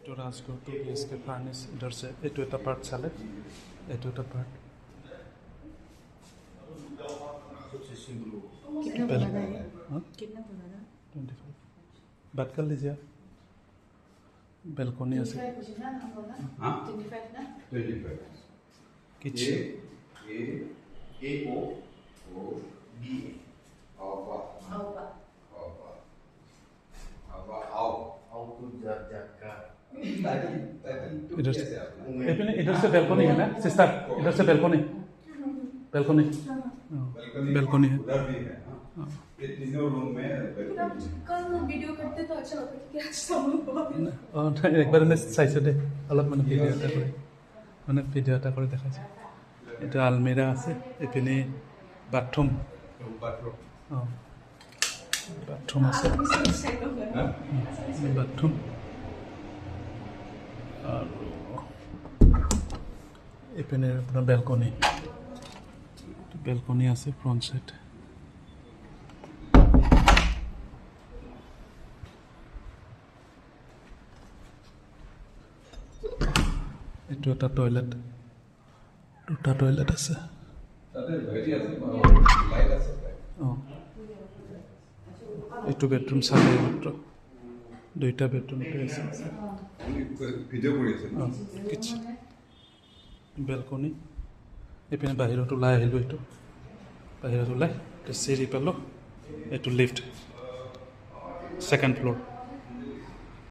तो Rajkot to BHK furnace इधर से ये तो এটা पार्ट चले ये तो এটা पार्ट कितना पुराना है? कितना पुराना? 25 बात कर लीजिए बेलकोनी আছে 25 ना हाँ 25 ना 25 kitchen A O O B apa Apa? au tu jaga tadi itu इधर कैसे से आपने इधर से बेलकोनी है ना सिस्टर इधर से बेलकोनी बेलकोनी बेलकोनी है उधर भी है हाँ ये तीनों रूम में balcony है। कल वीडियो करते तो अच्छा होता क्योंकि आज सब लोग बहुत একবাৰ এনে চাইছোঁ দে অলপ মানে ভিডিঅ' এটা কৰি ভিডিঅ' এটা কৰি দেখাইছোঁ এইটো আলমিৰা আছে এইপিনে বাথৰুম bathroom অঁ বাথৰুম আছে सेट हो गया বাথৰুম আৰু এইপিনে আপোনাৰ বেলকনি আছে ফ্ৰণ্ট চাইড এইটো এটা টয়লেট দুটা টয়লেট আছে তাতে ভেৰি আছে লাইট আছে অঁ এইটো বেডৰুম চালে মাত্ৰ দুইটা বেডৰুম আছে ভিডিঅ' কৰি আছে অঁ কিটচেন বেলকনি এইপিনে বাহিৰত ওলাই আহিলোঁ এইটো বাহিৰত ওলাই চিৰি পালোঁ এইটো লিফ্ট ছেকেণ্ড ফ্ল'ৰ